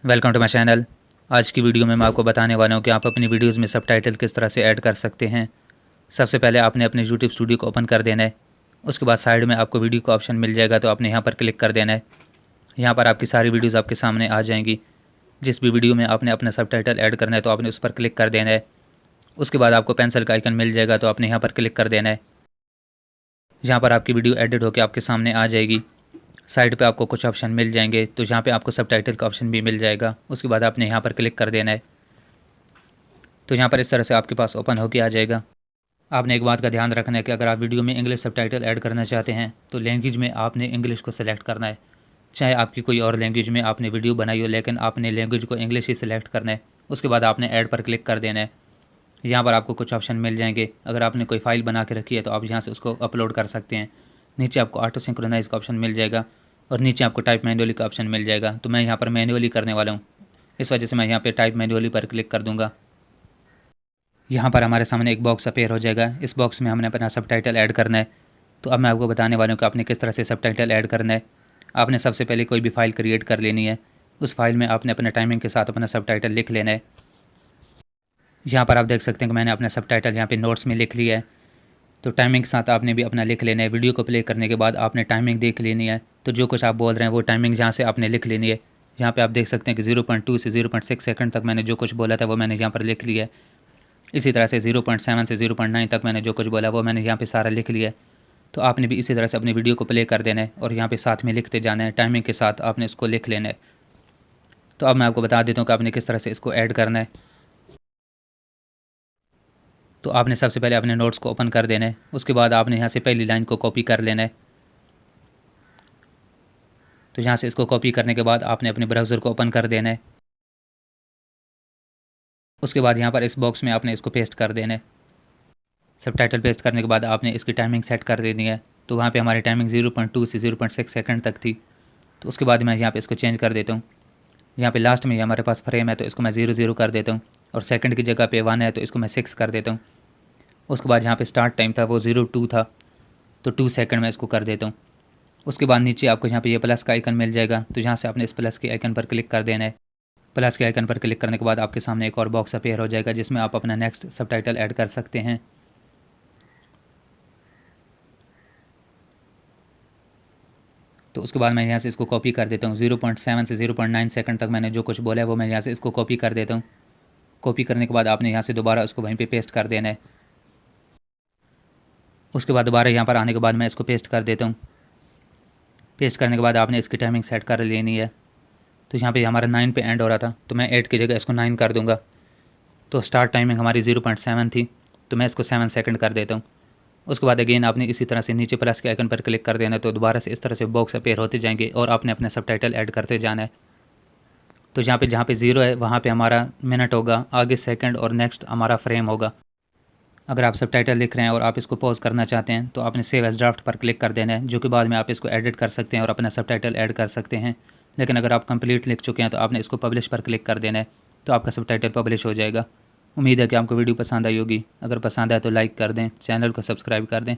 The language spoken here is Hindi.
Welcome to my channel. आज की वीडियो में मैं आपको बताने वाला हूं कि आप अपनी वीडियोस में सबटाइटल किस तरह से ऐड कर सकते हैं। सबसे पहले आपने अपने यूट्यूब स्टूडियो को ओपन कर देना है। उसके बाद साइड में आपको वीडियो का ऑप्शन मिल जाएगा, तो आपने यहाँ पर क्लिक कर देना है। यहाँ पर आपकी सारी वीडियोज़ आपके सामने आ जाएंगी। जिस भी वीडियो में आपने अपना सबटाइटल ऐड करना है तो आपने उस पर क्लिक कर देना है। उसके बाद आपको पेंसिल का आइकन मिल जाएगा, तो आपने यहाँ पर क्लिक कर देना है। यहाँ पर आपकी वीडियो एडिट होकर आपके सामने आ जाएगी। साइड पे आपको कुछ ऑप्शन मिल जाएंगे, तो यहाँ पे आपको सबटाइटल का ऑप्शन भी मिल जाएगा। उसके बाद आपने यहाँ पर क्लिक कर देना है। तो यहाँ पर इस तरह से आपके पास ओपन होके आ जाएगा। आपने एक बात का ध्यान रखना है कि अगर आप वीडियो में इंग्लिश सबटाइटल ऐड करना चाहते हैं तो लैंग्वेज में आपने इंग्लिश को सिलेक्ट करना है। चाहे आपकी कोई और लैंग्वेज में आपने वीडियो बनाई हो, लेकिन आपने लैंग्वेज को इंग्लिश ही सिलेक्ट करना है। उसके बाद आपने ऐड पर क्लिक कर देना है। यहाँ पर आपको कुछ ऑप्शन मिल जाएंगे। अगर आपने कोई फाइल बना के रखी है तो आप यहाँ से उसको अपलोड कर सकते हैं। नीचे आपको ऑटो सिंक्रोनाइज का ऑप्शन मिल जाएगा और नीचे आपको टाइप मैनुअली का ऑप्शन मिल जाएगा। तो मैं यहाँ पर मैनुअली करने वाला हूँ, इस वजह से मैं यहाँ पर टाइप मैनुअली पर क्लिक कर दूँगा। यहाँ पर हमारे सामने एक बॉक्स अपीयर हो जाएगा। इस बॉक्स में हमने अपना सबटाइटल ऐड करना है। तो अब मैं आपको बताने वाला हूँ कि आपने किस तरह से सबटाइटल ऐड करना है। आपने सबसे पहले कोई भी फाइल क्रिएट कर लेनी है। उस फाइल में आपने अपने टाइमिंग के साथ अपना सबटाइटल लिख लेना है। यहाँ पर आप देख सकते हैं कि मैंने अपना सबटाइटल यहाँ पे नोट्स में लिख लिया है। तो टाइमिंग के साथ आपने भी अपना लिख लेना है। वीडियो को प्ले करने के बाद आपने टाइमिंग देख लेनी है। तो जो कुछ आप बोल रहे हैं वो टाइमिंग यहाँ से आपने लिख लेनी है। यहाँ पे आप देख सकते हैं कि 0.2 से 0.6 सेकंड तक मैंने जो कुछ बोला था वो मैंने यहाँ पर लिख लिया है। इसी तरह से 0.7 से 0.9 तक मैंने जो कुछ बोला वो मैंने यहाँ पे सारा लिख लिया है। तो आपने भी इसी तरह से अपनी वीडियो को प्ले कर देना है और यहाँ पे साथ में लिखते जाना है। टाइमिंग के साथ आपने इसको लिख लेना है। तो अब मैं आपको बता देता हूँ कि आपने किस तरह से इसको ऐड करना है। तो आपने सबसे पहले अपने नोट्स को ओपन कर देना है। उसके बाद आपने यहाँ से पहली लाइन को कॉपी कर लेना है। तो यहाँ से इसको कॉपी करने के बाद आपने अपने ब्राउज़र को ओपन कर देना है। उसके बाद यहाँ पर इस बॉक्स में आपने इसको पेस्ट कर देना है। सबटाइटल पेस्ट करने के बाद आपने इसकी टाइमिंग सेट कर देनी है। तो वहाँ पे हमारी टाइमिंग 0.2 से 0.6 सेकंड तक थी। तो उसके बाद मैं यहाँ पे इसको चेंज कर देता हूँ। यहाँ पे लास्ट में हमारे पास फ्रेम है तो इसको मैं 0 कर देता हूँ और सेकंड की जगह पे 1 है तो इसको मैं 6 कर देता हूँ। उसके बाद यहाँ पे स्टार्ट टाइम था वो 02 था, तो 2 सेकंड में इसको कर देता हूँ। उसके बाद नीचे आपको यहाँ पे ये प्लस का आइकन मिल जाएगा। तो यहाँ से आपने इस प्लस के आइकन पर क्लिक कर देना है। प्लस के आइकन पर क्लिक करने के बाद आपके सामने एक और बॉक्स अपीयर हो जाएगा जिसमें आप अपना नेक्स्ट सबटाइटल ऐड कर सकते हैं। तो उसके बाद मैं यहाँ से इसको कॉपी कर देता हूँ। 0.7 से 0.9 सेकंड तक मैंने जो कुछ बोला है वो मैं यहाँ से इसको कॉपी कर देता हूँ। कॉपी करने के बाद आपने यहाँ से दोबारा उसको वहीं पे पेस्ट कर देना है। उसके बाद दोबारा यहाँ पर आने के बाद मैं इसको पेस्ट कर देता हूँ। पेस्ट करने के बाद आपने इसकी टाइमिंग सेट कर लेनी है। तो यहाँ पे हमारा 9 पे एंड हो रहा था, तो मैं 8 की जगह इसको 9 कर दूँगा। तो स्टार्ट टाइमिंग हमारी 0.7 थी, तो मैं इसको 7 सेकंड कर देता हूँ। उसके बाद अगेन आपने इसी तरह से नीचे प्लस के आइकन पर क्लिक कर देना है। तो दोबारा से इस तरह से बॉक्स अपीयर होते जाएंगे और आपने अपने सबटाइटल ऐड करते जाना है। तो जहाँ पे 0 है वहाँ पे हमारा मिनट होगा, आगे सेकंड और नेक्स्ट हमारा फ्रेम होगा। अगर आप सबटाइटल लिख रहे हैं और आप इसको पॉज करना चाहते हैं तो आपने सेव एज ड्राफ्ट पर क्लिक कर देना है, जो कि बाद में आप इसको एडिट कर सकते हैं और अपना सबटाइटल ऐड कर सकते हैं। लेकिन अगर आप कंप्लीट लिख चुके हैं तो आपने इसको पब्लिश पर क्लिक कर देना है, तो आपका सबटाइटल पब्लिश हो जाएगा। उम्मीद है कि आपको वीडियो पसंद आई होगी। अगर पसंद आए तो लाइक कर दें, चैनल को सब्सक्राइब कर दें।